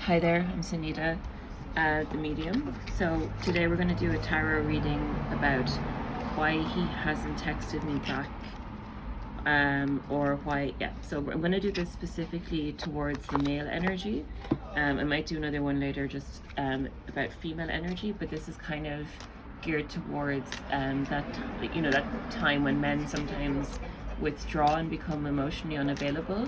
Hi there, I'm Sunita, the medium. So today we're going to do a tarot reading about why he hasn't texted me back, or why, yeah. So I'm going to do this specifically towards the male energy. I might do another one later just about female energy, but this is kind of geared towards that time when men sometimes withdraw and become emotionally unavailable.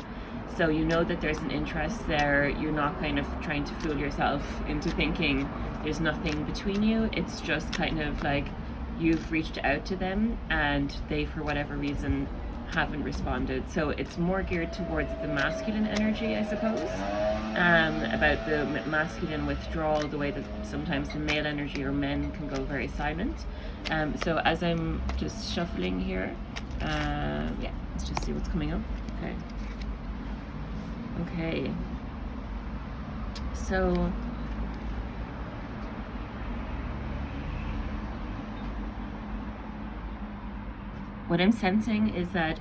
So you know that there's an interest there. You're not kind of trying to fool yourself into thinking there's nothing between you. It's just kind of like you've reached out to them and they, for whatever reason, haven't responded. So it's more geared towards the masculine energy, I suppose, about the masculine withdrawal, the way that sometimes the male energy or men can go very silent. So as I'm just shuffling here, let's just see what's coming up. Okay, so what I'm sensing is that,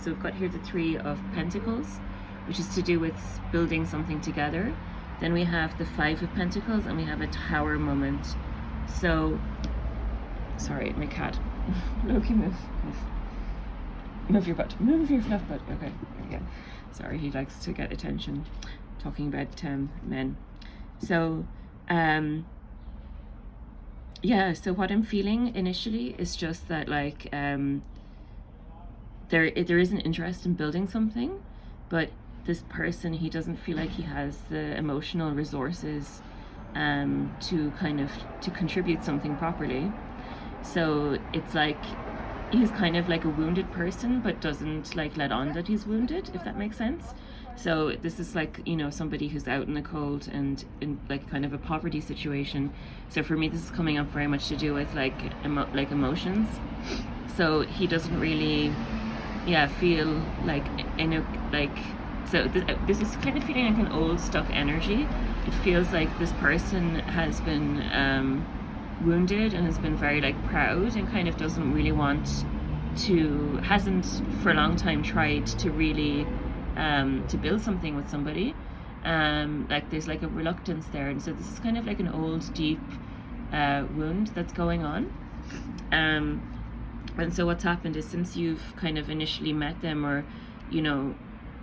so we've got here the Three of Pentacles, which is to do with building something together. Then we have the Five of Pentacles and we have a Tower moment. So, sorry, my cat. Loki, move. Move your butt. Move your fluff butt. Okay, there you go. Sorry, he likes to get attention talking about men. So, so what I'm feeling initially is just that, like, there is an interest in building something, but this person, he doesn't feel like he has the emotional resources to contribute something properly. So it's like he's kind of like a wounded person, but doesn't like let on that he's wounded, if that makes sense. So this is like, somebody who's out in the cold and in like kind of a poverty situation. So for me, this is coming up very much to do with like emotions. So he doesn't really feel like this is kind of feeling like an old stuck energy. It feels like this person has been wounded and has been very like proud and kind of doesn't really hasn't for a long time tried to really to build something with somebody. Like there's like a reluctance there, and so this is kind of like an old deep wound that's going on. And so what's happened is, since you've kind of initially met them, or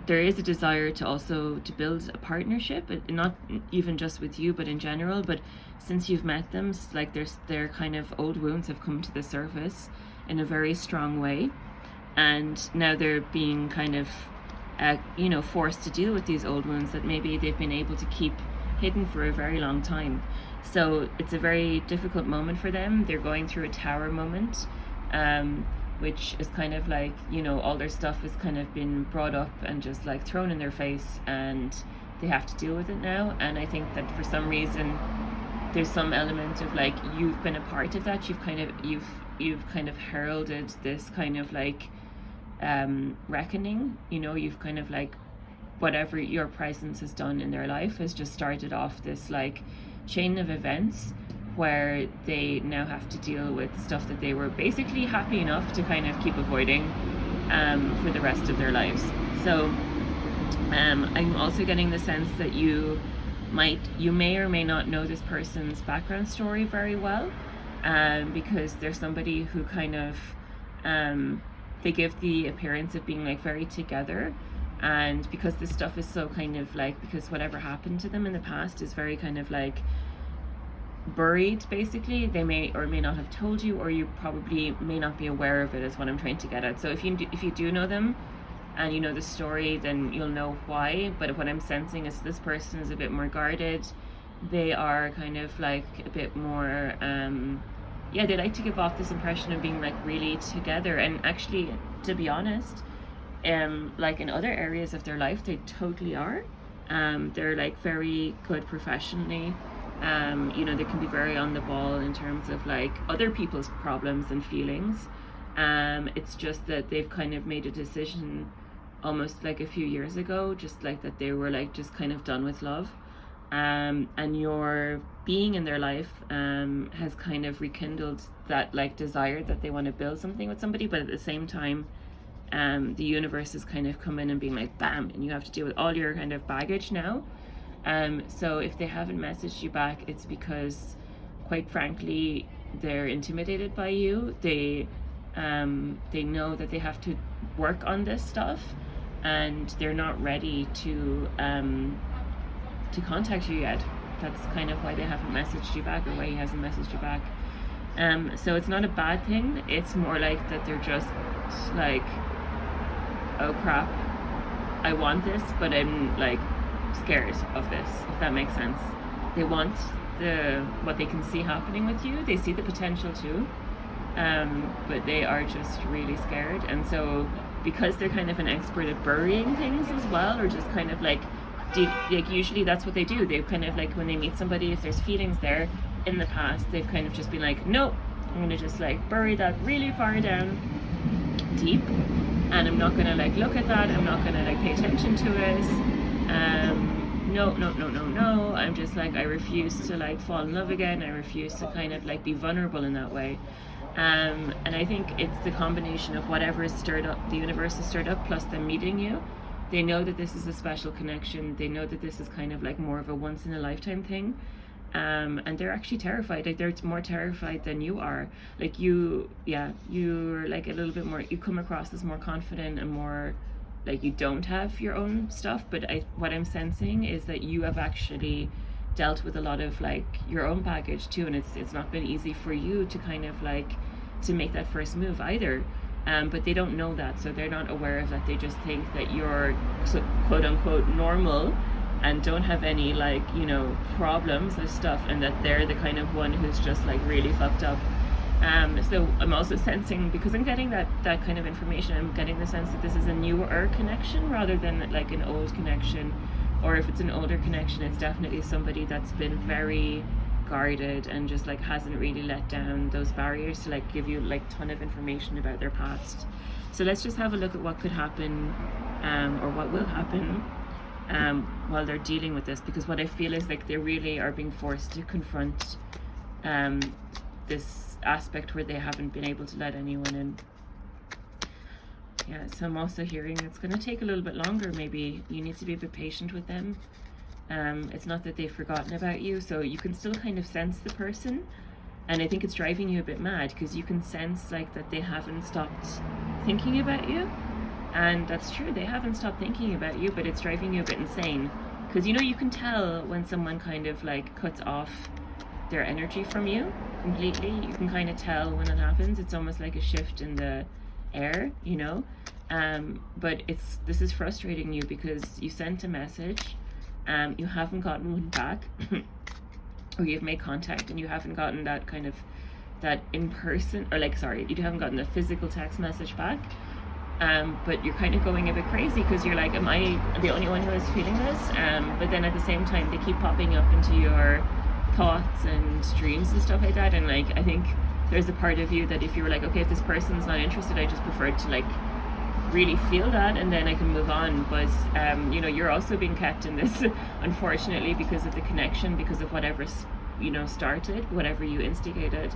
there is a desire to build a partnership, not even just with you, but in general. But since you've met them, like their kind of old wounds have come to the surface in a very strong way, and now they're being kind of forced to deal with these old wounds that maybe they've been able to keep hidden for a very long time. So it's a very difficult moment for them. They're going through a Tower moment, which is kind of like, all their stuff has kind of been brought up and just like thrown in their face, and they have to deal with it now. And I think that for some reason there's some element of like, you've been a part of that. You've kind of heralded this kind of like reckoning. You've kind of like, whatever your presence has done in their life has just started off this like chain of events where they now have to deal with stuff that they were basically happy enough to kind of keep avoiding for the rest of their lives. So I'm also getting the sense that you may or may not know this person's background story very well, because there's somebody who kind of they give the appearance of being like very together, and because this stuff is so kind of like, because whatever happened to them in the past is very kind of like buried, basically. They may or may not have told you, or you probably may not be aware of it, is what I'm trying to get at. So if you do know them and you know the story, then you'll know why. But what I'm sensing is this person is a bit more guarded. They are kind of like a bit more they like to give off this impression of being like really together, and actually, to be honest, like in other areas of their life they totally are. They're like very good professionally. They can be very on the ball in terms of like other people's problems and feelings. It's just that they've kind of made a decision almost like a few years ago, just like that they were like just kind of done with love. And your being in their life has kind of rekindled that like desire that they want to build something with somebody, but at the same time the universe has kind of come in and being like, bam, and you have to deal with all your kind of baggage now. So if they haven't messaged you back, it's because, quite frankly, they're intimidated by you. They know that they have to work on this stuff, and they're not ready to contact you yet. That's kind of why they haven't messaged you back, or why he hasn't messaged you back. So it's not a bad thing. It's more like that they're just like, oh crap, I want this, but I'm like scared of this, if that makes sense. They want what they can see happening with you. They see the potential too, but they are just really scared. And so because they're kind of an expert at burying things as well, or just kind of like usually that's what they do. They kind of like, when they meet somebody, if there's feelings there in the past, they've kind of just been like, no, I'm gonna just like bury that really far down deep, and I'm not gonna like look at that, I'm not gonna like pay attention to it. No, I'm just like, I refuse to like fall in love again. I refuse to kind of like be vulnerable in that way. And I think it's the combination of whatever is stirred up, the universe is stirred up, plus them meeting you. They know that this is a special connection. They know that this is kind of like more of a once in a lifetime thing. And they're actually terrified. Like, they're more terrified than you are. Like, you're like a little bit more, you come across as more confident and more like you don't have your own stuff. But what I'm sensing is that you have actually dealt with a lot of like your own baggage too, and it's not been easy for you to kind of like to make that first move either. But they don't know that, so they're not aware of that. They just think that you're quote unquote normal and don't have any like, you know, problems or stuff, and that they're the kind of one who's just like really fucked up. So I'm also sensing, because I'm getting that kind of information, I'm getting the sense that this is a newer connection rather than like an old connection. Or if it's an older connection, it's definitely somebody that's been very guarded and just like hasn't really let down those barriers to like give you like ton of information about their past. So let's just have a look at what could happen, or what will happen while they're dealing with this, because what I feel is like they really are being forced to confront this aspect where they haven't been able to let anyone in. Yeah, so I'm also hearing it's going to take a little bit longer. Maybe you need to be a bit patient with them. It's not that they've forgotten about you, so you can still kind of sense the person, and I think it's driving you a bit mad because you can sense like that they haven't stopped thinking about you. And that's true, they haven't stopped thinking about you, but it's driving you a bit insane, because you know, you can tell when someone kind of like cuts off their energy from you completely. You can kind of tell when it happens. It's almost like a shift in the air, you know. But this is frustrating you because you sent a message, you haven't gotten one back, or you've made contact and you haven't gotten that kind of that in person, or like, sorry, you haven't gotten the physical text message back. But you're kind of going a bit crazy because you're like, am I the only one who is feeling this? But then at the same time, they keep popping up into your thoughts and dreams and stuff like that. And like, I think there's a part of you that if you were like, okay, if this person's not interested, I just prefer to like really feel that and then I can move on. But you know, you're also being kept in this unfortunately because of the connection, because of whatever, you know, started, whatever you instigated.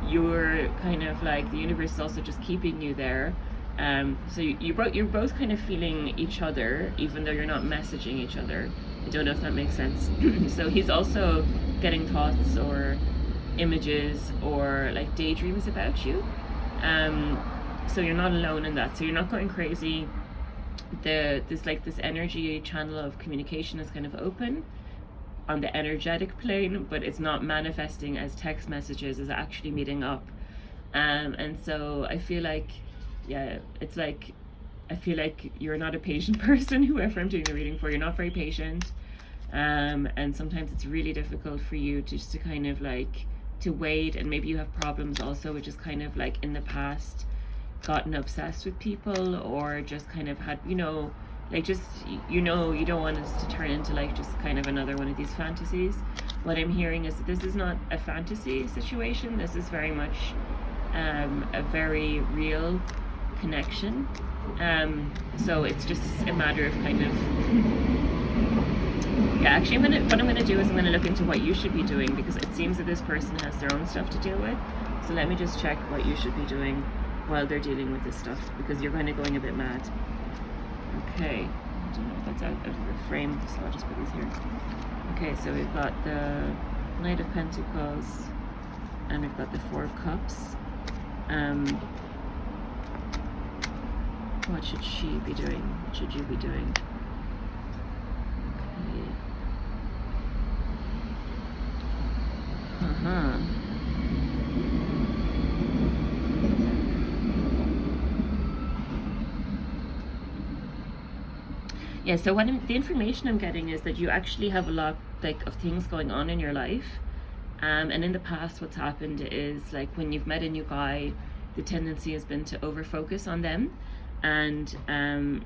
You're kind of like, the universe is also just keeping you there. So you're both kind of feeling each other, even though you're not messaging each other. I don't know if that makes sense. So he's also getting thoughts or images or like daydreams about you. So you're not alone in that. So you're not going crazy. This energy channel of communication is kind of open on the energetic plane, but it's not manifesting as text messages, as actually meeting up. And so I feel like, yeah, it's like, I feel like you're not a patient person, whoever I'm doing the reading for. You're not very patient. And sometimes it's really difficult for you to just to kind of like to wait, and maybe you have problems also with just kind of like in the past gotten obsessed with people, or just kind of had, you know, like just, you know, you don't want us to turn into like just kind of another one of these fantasies. What I'm hearing is that this is not a fantasy situation. This is very much a very real connection. So it's just a matter of kind of, yeah, actually what I'm gonna do is I'm gonna look into what you should be doing, because it seems that this person has their own stuff to deal with. So let me just check what you should be doing while they're dealing with this stuff, because you're kind of going a bit mad. Okay, I don't know if that's out of the frame, so I'll just put these here. Okay, so we've got the Knight of Pentacles and we've got the Four of Cups. What should she be doing? What should you be doing? Okay. Yeah, so the information I'm getting is that you actually have a lot like of things going on in your life. And in the past, what's happened is like when you've met a new guy, the tendency has been to over focus on them and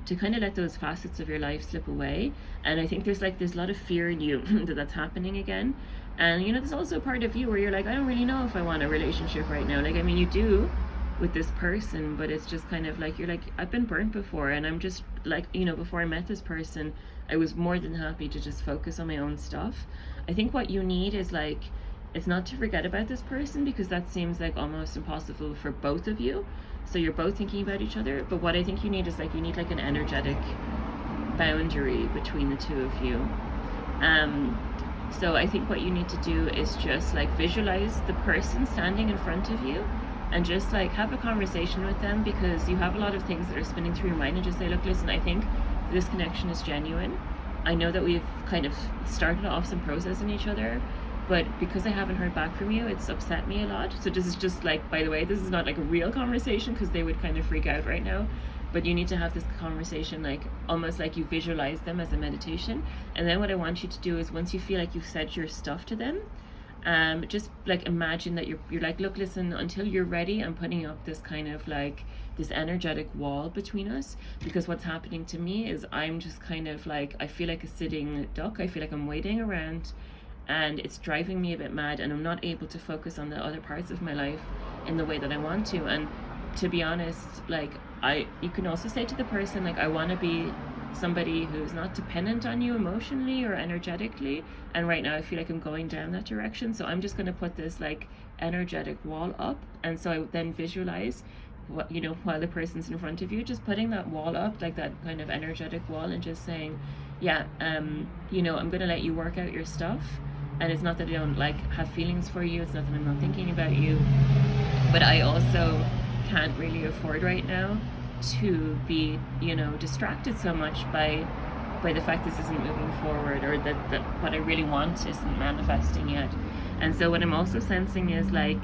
to kind of let those facets of your life slip away. And I think there's a lot of fear in you that that's happening again. And there's also a part of you where you're like, I don't really know if I want a relationship right now. Like, I mean, you do with this person, but it's just kind of like, you're like, I've been burnt before, and I'm just like, before I met this person, I was more than happy to just focus on my own stuff. I think what you need is like, it's not to forget about this person, because that seems like almost impossible for both of you. So you're both thinking about each other. But what I think you need is like, you need like an energetic boundary between the two of you. So I think what you need to do is just like visualize the person standing in front of you and just like have a conversation with them, because you have a lot of things that are spinning through your mind, and just say, look, listen, I think this connection is genuine. I know that we've kind of started off some process in each other, but because I haven't heard back from you, it's upset me a lot. So this is just like, by the way, this is not like a real conversation, because they would kind of freak out right now. But you need to have this conversation like almost like you visualize them as a meditation. And then what I want you to do is, once you feel like you've said your stuff to them, just like imagine that you're like, look, listen, until you're ready, I'm putting up this kind of like this energetic wall between us, because what's happening to me is I'm just kind of like, I feel like a sitting duck. I feel like I'm waiting around, and it's driving me a bit mad, and I'm not able to focus on the other parts of my life in the way that I want to. And to be honest, like, you can also say to the person, like, I want to be somebody who's not dependent on you emotionally or energetically, and right now I feel like I'm going down that direction, so I'm just going to put this like energetic wall up. And so I then visualize what, while the person's in front of you, just putting that wall up, like that kind of energetic wall, and just saying, yeah, I'm going to let you work out your stuff. And it's not that I don't like have feelings for you, it's not that I'm not thinking about you, but I also can't really afford right now to be distracted so much by the fact this isn't moving forward, or that what I really want isn't manifesting yet. And so what I'm also sensing is like,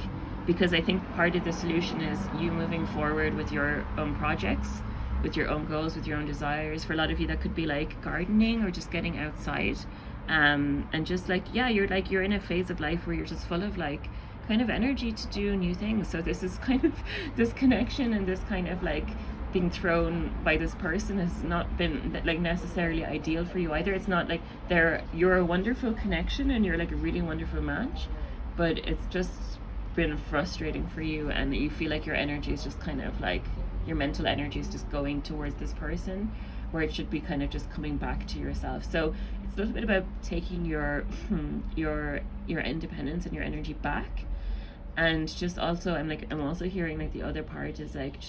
because I think part of the solution is you moving forward with your own projects, with your own goals, with your own desires. For a lot of you, that could be like gardening or just getting outside, and just like, yeah, you're in a phase of life where you're just full of like kind of energy to do new things. So this is kind of this connection and this kind of like being thrown by this person has not been like necessarily ideal for you either. It's not like you're a wonderful connection and you're like a really wonderful match, but it's just been frustrating for you, and you feel like your energy is just kind of like, your mental energy is just going towards this person, where it should be kind of just coming back to yourself. So it's a little bit about taking your independence and your energy back. And just also, I'm also hearing like the other part is like,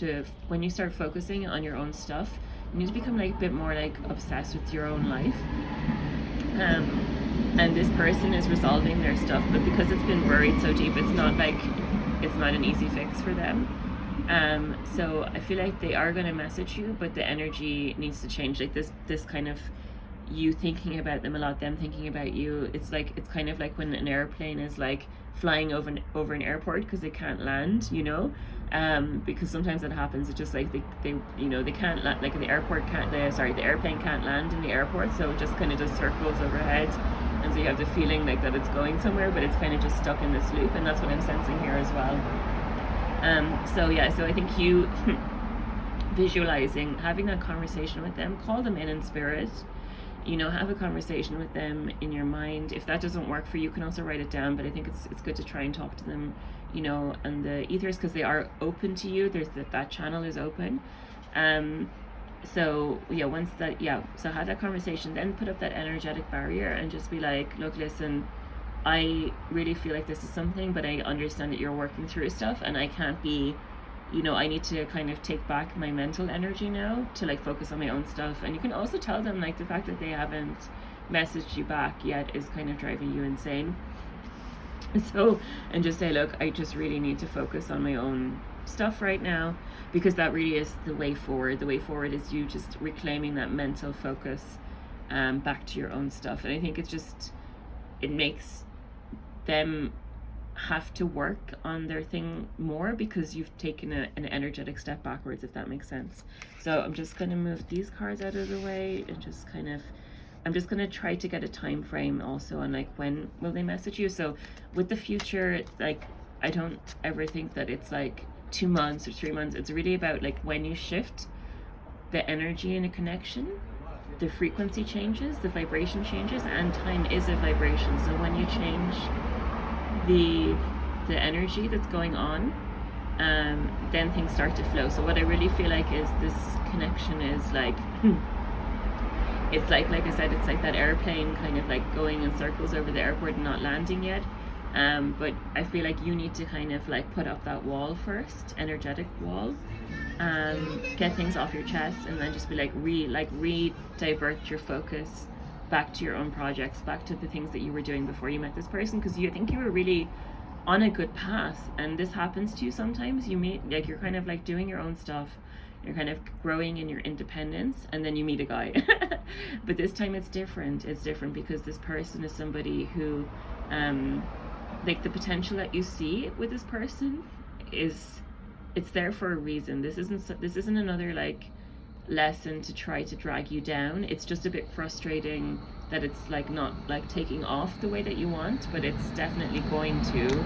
when you start focusing on your own stuff, you need to become like a bit more like obsessed with your own life. And this person is resolving their stuff, but because it's been buried so deep, it's not an easy fix for them. So I feel like they are going to message you, but the energy needs to change. Like this kind of you thinking about them a lot, them thinking about you. It's kind of like when an airplane is like flying over an airport because they can't land, because sometimes that happens. It's just like they can't land, like the airplane can't land in the airport, so it just kind of just circles overhead, and so you have the feeling like that it's going somewhere, but it's kind of just stuck in this loop. And that's what I'm sensing here as well. So I think you visualizing, having that conversation with them, call them in spirit, have a conversation with them in your mind. If that doesn't work for you, you can also write it down, but I think it's good to try and talk to them, and the ethers, because they are open to you. There's that channel is open. So have that conversation, then put up that energetic barrier and just be like, look, listen, I really feel like this is something, but I understand that you're working through stuff, and I can't be, I need to kind of take back my mental energy now to like focus on my own stuff. And you can also tell them like the fact that they haven't messaged you back yet is kind of driving you insane. So, and just say, look, I just really need to focus on my own stuff right now, because that really is the way forward. The way forward is you just reclaiming that mental focus back to your own stuff. And I think it makes them have to work on their thing more, because you've taken an energetic step backwards, if that makes sense. So I'm just going to move these cards out of the way and just kind of, I'm just going to try to get a time frame also on like when will they message you. So with the future, like I don't ever think that it's like 2 months or 3 months. It's really about like when you shift the energy in a connection, the frequency changes, the vibration changes, and time is a vibration. So when you change the energy that's going on, then things start to flow. So what I really feel like is this connection is like it's like I said, it's like that airplane kind of like going in circles over the airport and not landing yet. But I feel like you need to kind of like put up that wall first, energetic wall, get things off your chest, and then just be like re-divert your focus back to your own projects, back to the things that you were doing before you met this person, because you think you were really on a good path. And this happens to you sometimes. You meet, like, you're kind of like doing your own stuff, you're kind of growing in your independence, and then you meet a guy. But this time it's different. It's different because this person is somebody who like the potential that you see with this person is, it's there for a reason. This isn't another like lesson to try to drag you down. It's just a bit frustrating that it's like not like taking off the way that you want, but it's definitely going to,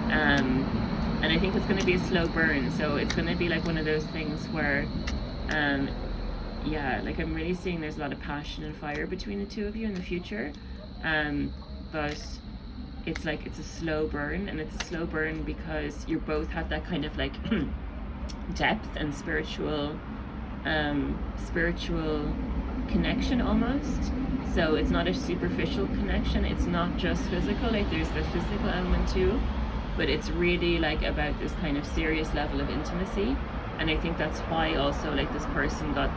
and I think it's going to be a slow burn. So it's going to be like one of those things where yeah, like I'm really seeing there's a lot of passion and fire between the two of you in the future, but it's like it's a slow burn, and it's a slow burn because you both have that kind of like depth and spiritual connection almost. So it's not a superficial connection, it's not just physical, like there's the physical element too, but it's really like about this kind of serious level of intimacy. And I think that's why also like this person got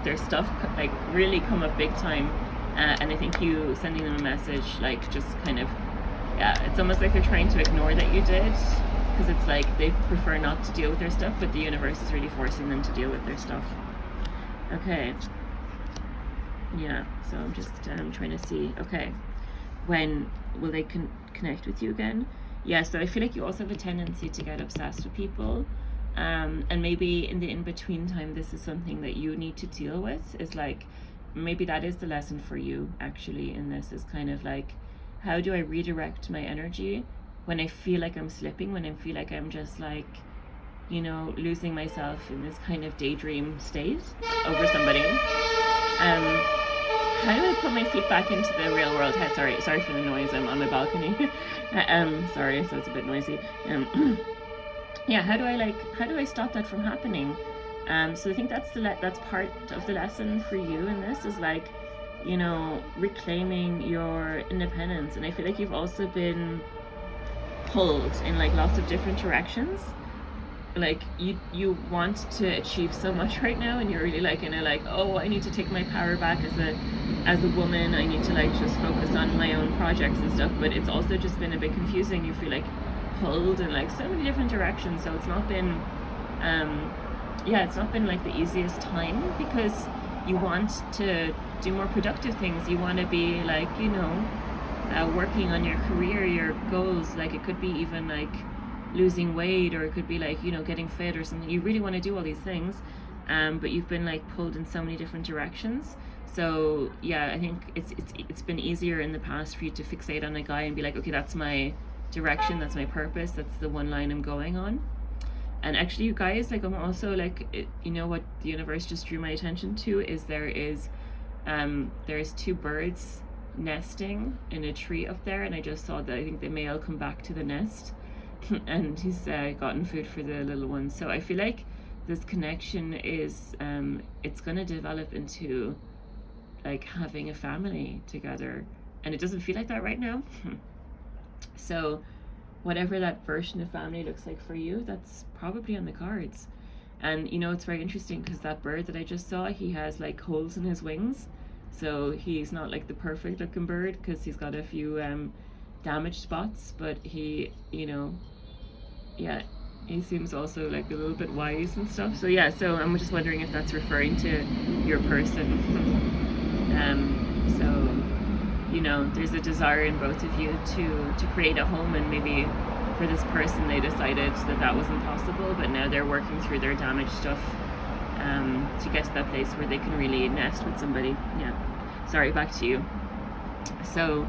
their stuff like really come up big time, and I think you sending them a message like just kind of, yeah, it's almost like they're trying to ignore that you did, because it's like they prefer not to deal with their stuff, but the universe is really forcing them to deal with their stuff. Okay, yeah, so I'm just trying to see, okay, when will they connect with you again? Yeah, so I feel like you also have a tendency to get obsessed with people, and maybe in the in-between time this is something that you need to deal with, is like maybe that is the lesson for you actually in this, is kind of like, how do I redirect my energy when I feel like I'm slipping, when I feel like I'm just like, losing myself in this kind of daydream state over somebody. How do I put my feet back into the real world? Sorry for the noise, I'm on my balcony. Sorry, so it's a bit noisy. Yeah, how do I stop that from happening? So I think that's part of the lesson for you in this, is like, reclaiming your independence. And I feel like you've also been pulled in like lots of different directions. Like you want to achieve so much right now, and you're really like oh, I need to take my power back as a woman. I need to like just focus on my own projects and stuff. But it's also just been a bit confusing. You feel like pulled in like so many different directions. So it's not been it's not been like the easiest time, because you want to do more productive things. You want to be like, working on your career, your goals. Like it could be even like losing weight, or it could be like, getting fit or something. You really want to do all these things, but you've been like pulled in so many different directions. So yeah, I think it's been easier in the past for you to fixate on a guy and be like, okay, that's my direction, that's my purpose, that's the one line I'm going on. And actually, you guys, like, I'm also like, what the universe just drew my attention to is there's 2 birds nesting in a tree up there, and I just saw that I think the male come back to the nest and he's gotten food for the little ones. So I feel like this connection is it's going to develop into like having a family together, and it doesn't feel like that right now. So whatever that version of family looks like for you, that's probably on the cards. And it's very interesting because that bird that I just saw, he has like holes in his wings. So he's not like the perfect looking bird because he's got a few damaged spots, but he, yeah, he seems also like a little bit wise and stuff. So yeah, so I'm just wondering if that's referring to your person. So there's a desire in both of you to create a home, and maybe for this person they decided that wasn't possible, but now they're working through their damaged stuff to get to that place where they can really nest with somebody. Yeah, sorry, back to you. So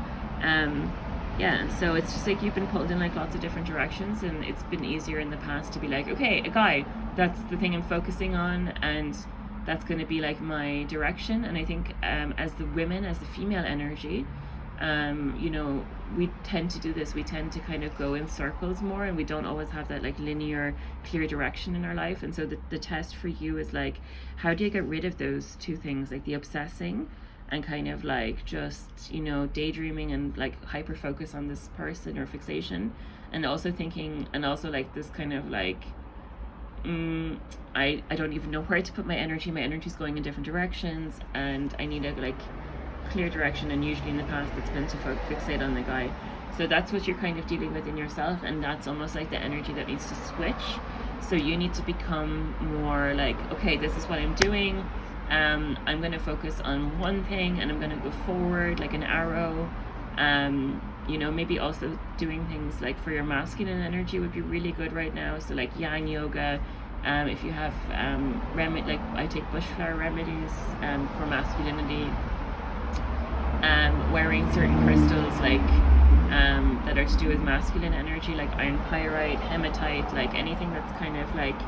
so it's just like you've been pulled in like lots of different directions, and it's been easier in the past to be like, okay, a guy, that's the thing I'm focusing on, and that's going to be like my direction. And I think as the female energy, we tend to do this. We tend to kind of go in circles more, and we don't always have that like linear, clear direction in our life. And so the test for you is like, how do you get rid of those two things, like the obsessing and kind of like just daydreaming and like hyper focus on this person or fixation, and also thinking, and also like this kind of like I don't even know where to put my energy's going in different directions, and I need a like clear direction. And usually in the past it's been to fixate on the guy. So that's what you're kind of dealing with in yourself, and that's almost like the energy that needs to switch. So you need to become more like, okay, this is what I'm doing. I'm going to focus on one thing, and I'm going to go forward like an arrow. Maybe also doing things like for your masculine energy would be really good right now. So like yang yoga, if you have like I take bush flower remedies for masculinity, wearing certain crystals like that are to do with masculine energy, like iron pyrite, hematite, like anything that's kind of like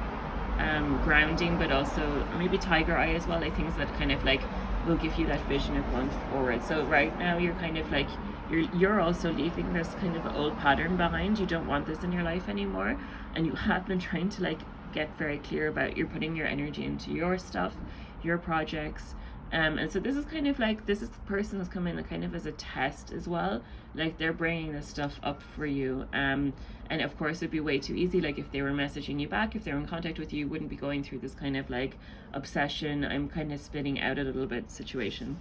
grounding, but also maybe tiger eye as well, like things that kind of like will give you that vision of going forward. So right now you're kind of like you're also leaving this kind of old pattern behind. You don't want this in your life anymore, and you have been trying to like get very clear about you're putting your energy into your stuff, your projects. And so this is kind of like, this is the person who's coming kind of as a test as well. Like they're bringing this stuff up for you. And of course it'd be way too easy. Like if they were messaging you back, if they're in contact with you, you wouldn't be going through this kind of like obsession, I'm kind of spinning out a little bit situation.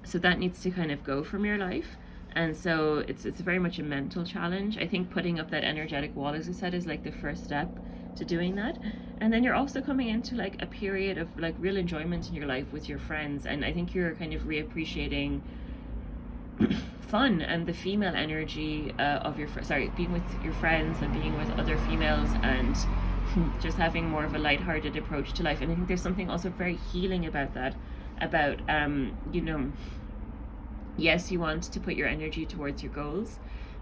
So that needs to kind of go from your life. And so it's very much a mental challenge. I think putting up that energetic wall, as I said, is like the first step to doing that. And then you're also coming into like a period of like real enjoyment in your life with your friends, and I think you're kind of reappreciating fun and the female energy of being with your friends and being with other females, and just having more of a lighthearted approach to life. And I think there's something also very healing about that, about yes, you want to put your energy towards your goals,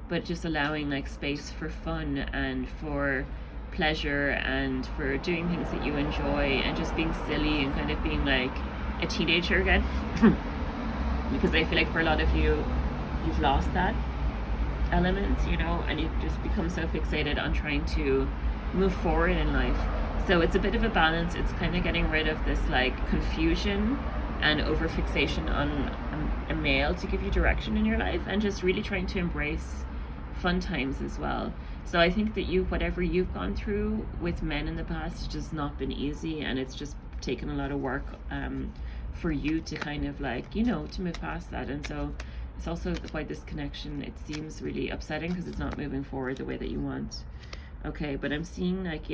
but just allowing like space for fun and for pleasure and for doing things that you enjoy, and just being silly and kind of being like a teenager again. Because I feel like for a lot of you, you've lost that element, and you've just become so fixated on trying to move forward in life. So it's a bit of a balance. It's kind of getting rid of this like confusion and over fixation on a male to give you direction in your life, and just really trying to embrace fun times as well. So I think that whatever you've gone through with men in the past has just not been easy, and it's just taken a lot of work for you to kind of like, to move past that. And so it's also why this connection, it seems really upsetting, because it's not moving forward the way that you want. Okay, but I'm seeing like,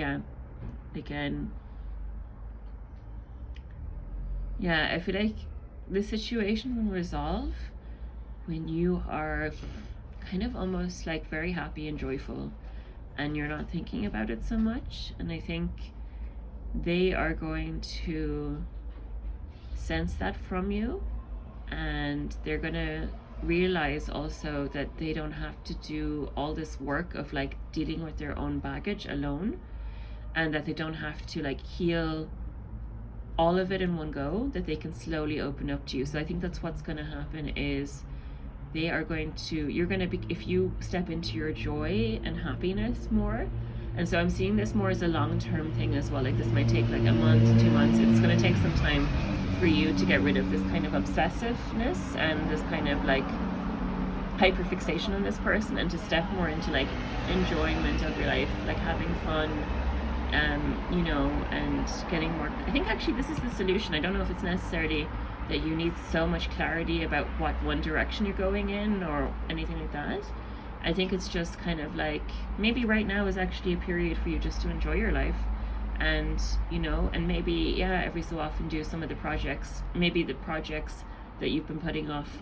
again, I feel like the situation will resolve when you are kind of almost like very happy and joyful, and you're not thinking about it so much. And I think they are going to sense that from you, and they're gonna realize also that they don't have to do all this work of like dealing with their own baggage alone, and that they don't have to like heal all of it in one go, that they can slowly open up to you. So I think that's what's going to happen, is you're going to be, if you step into your joy and happiness more. And so I'm seeing this more as a long-term thing as well. Like this might take like a month, 2 months. It's going to take some time for you to get rid of this kind of obsessiveness and this kind of like hyperfixation on this person, and to step more into like enjoyment of your life, like having fun, you know, and getting more. I think actually this is the solution. I don't know if it's necessarily that you need so much clarity about what one direction you're going in or anything like that. I think it's just kind of like maybe right now is actually a period for you just to enjoy your life, and you know, and maybe every so often do some of the projects, maybe the projects that you've been putting off,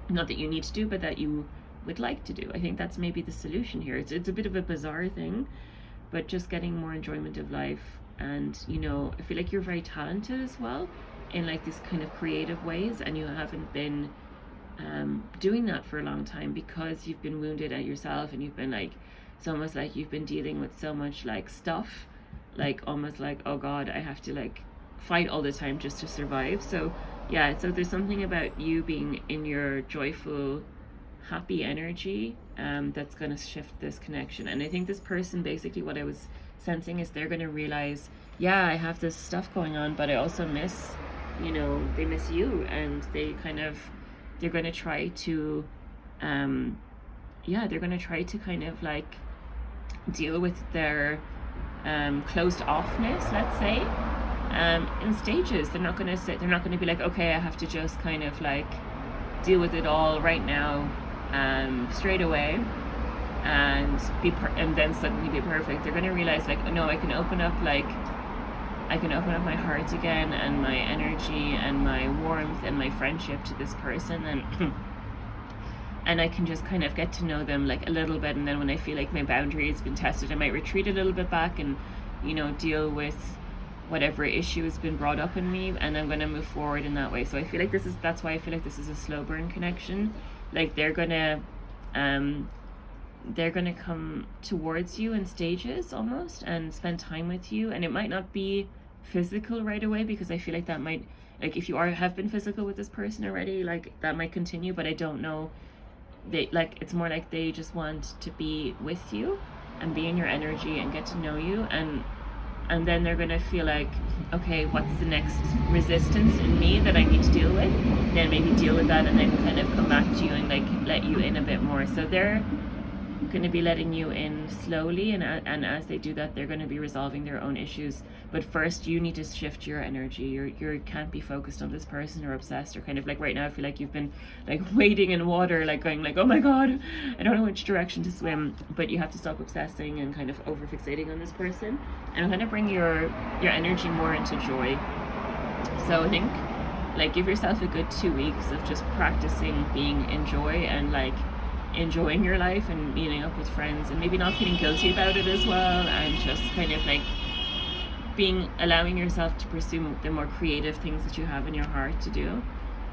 not that you need to do, but that you would like to do. I think that's maybe the solution here. It's a bit of a bizarre thing, but just getting more enjoyment of life. And you know, I feel like you're very talented as well in like these kind of creative ways, and you haven't been doing that for a long time because you've been wounded at yourself, and you've been like, it's almost like you've been dealing with so much like stuff, like almost like, oh god, I have to like fight all the time just to survive. So yeah, so there's something about you being in your joyful, happy energy that's going to shift this connection. And I think this person, basically what I was sensing is they're going to realize, yeah, I have this stuff going on, but I also miss, you know, they miss you, and they're going to try to they're going to try to kind of like deal with their closed offness, let's say, in stages. They're not going to be like, okay, I have to just kind of like deal with it all right now, straight away, and and then suddenly be perfect. They're going to realize like, no, I can open up my heart again, and my energy and my warmth and my friendship to this person, and I can just kind of get to know them like a little bit. And then when I feel like my boundary has been tested, I might retreat a little bit back and, you know, deal with whatever issue has been brought up in me, and I'm going to move forward in that way. So I feel like that's why I feel like this is a slow burn connection. Like they're gonna come towards you in stages almost, and spend time with you. And it might not be physical right away, because I feel like that might, like if you have been physical with this person already, like that might continue, but I don't know. They like, it's more like they just want to be with you and be in your energy and get to know you, and then they're gonna feel like, okay, what's the next resistance in me that I need to deal with? Then maybe deal with that, and then kind of come back to you and like let you in a bit more. So they're going to be letting you in slowly, and as they do that, they're going to be resolving their own issues. But first, you need to shift your energy. You can't be focused on this person or obsessed, or kind of like right now I feel like you've been like wading in water, like going like, oh my god, I don't know which direction to swim. But you have to stop obsessing and kind of over fixating on this person, and kind of bring your energy more into joy. So I think like give yourself a good 2 weeks of just practicing being in joy, and like enjoying your life and meeting up with friends, and maybe not feeling guilty about it as well, and just kind of like allowing yourself to pursue the more creative things that you have in your heart to do.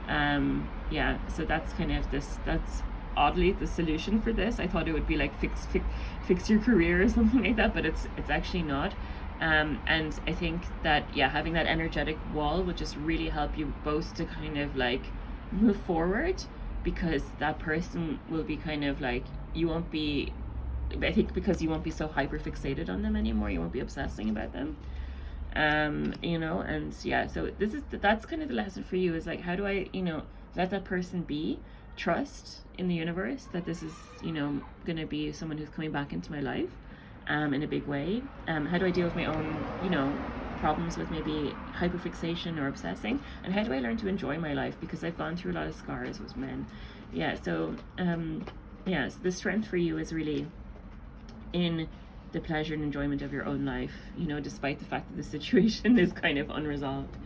So that's kind of that's oddly the solution for this. I thought it would be like fix your career or something like that, but it's actually not. And I think that having that energetic wall would just really help you both to kind of like move forward, because that person will be kind of like, you won't be, I think because you won't be so hyper fixated on them anymore, you won't be obsessing about them, you know. And so that's kind of the lesson for you, is like, how do I, you know, let that person be, trust in the universe that this is, you know, gonna be someone who's coming back into my life in a big way. How do I deal with my own, you know, problems with maybe hyperfixation or obsessing, and how do I learn to enjoy my life, because I've gone through a lot of scars with men. So the strength for you is really in the pleasure and enjoyment of your own life, you know, despite the fact that the situation is kind of unresolved.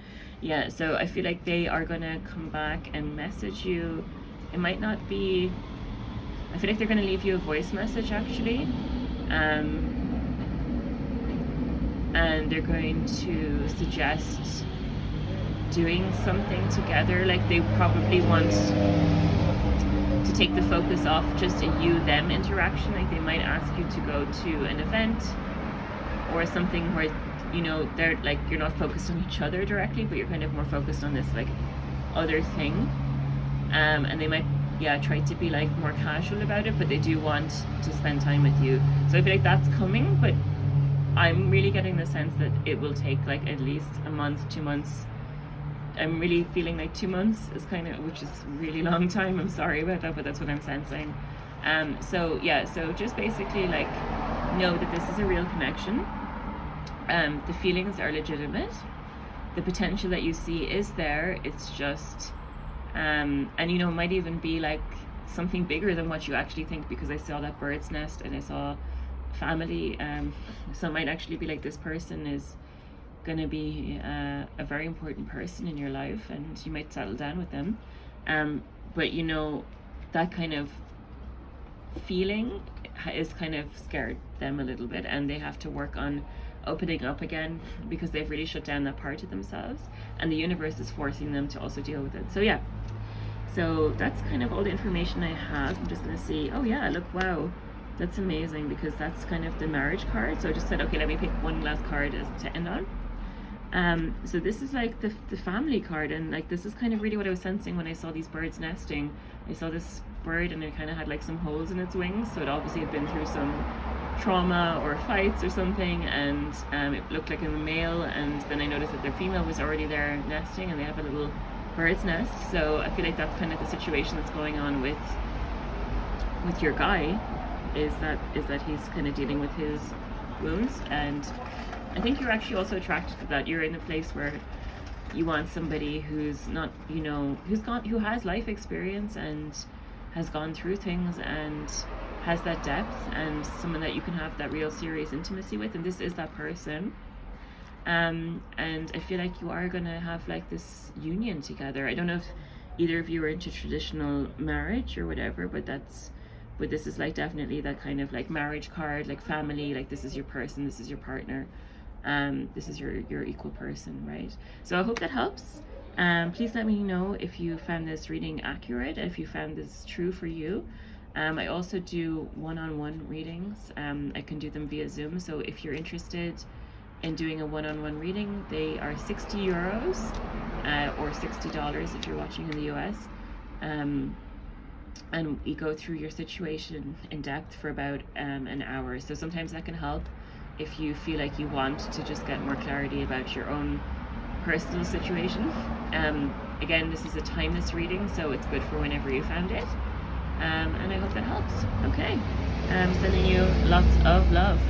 So I feel like they are gonna come back and message you. It might not be, I feel like they're gonna leave you a voice message actually, and they're going to suggest doing something together. Like they probably want to take the focus off just a you-them interaction. Like they might ask you to go to an event or something where, you know, they're like, you're not focused on each other directly, but you're kind of more focused on this like other thing. And they might try to be like more casual about it, but they do want to spend time with you. So I feel like that's coming, but I'm really getting the sense that it will take like at least a month, 2 months. I'm really feeling like 2 months is kind of, which is a really long time. I'm sorry about that, but that's what I'm sensing. So just basically like know that this is a real connection. The feelings are legitimate. The potential that you see is there. It's just, and you know, it might even be like something bigger than what you actually think, because I saw that bird's nest and I saw family. So it might actually be like this person is going to be a very important person in your life, and you might settle down with them. But you know, that kind of feeling is kind of scared them a little bit, and they have to work on opening up again, because they've really shut down that part of themselves, and the universe is forcing them to also deal with it. So yeah, so that's kind of all the information I have. I'm just going to see, oh yeah, look, wow, that's amazing, because that's kind of the marriage card. So I just said, okay, let me pick one last card as to end on. So this is like the family card, and like this is kind of really what I was sensing when I saw these birds nesting. I saw this bird and it kind of had like some holes in its wings, so it obviously had been through some trauma or fights or something, and it looked like a male, and then I noticed that their female was already there nesting, and they have a little bird's nest. So I feel like that's kind of the situation that's going on with your guy, is that he's kind of dealing with his wounds. And I think you're actually also attracted to that. You're in a place where you want somebody who's not, you know, who has life experience and has gone through things and has that depth, and someone that you can have that real serious intimacy with, and this is that person. And I feel like you are gonna have like this union together. I don't know if either of you are into traditional marriage or whatever, but this is like definitely that kind of like marriage card, like family, like this is your person, this is your partner, this is your equal person, right? So I hope that helps. Please let me know if you found this reading accurate, if you found this true for you. I also do one-on-one readings. I can do them via Zoom, so if you're interested in doing a one-on-one reading, they are €60 or $60 if you're watching in the US. And we go through your situation in depth for about an hour. So sometimes that can help if you feel like you want to just get more clarity about your own personal situation. Again, this is a timeless reading, so it's good for whenever you found it. And I hope that helps. Okay, sending you lots of love.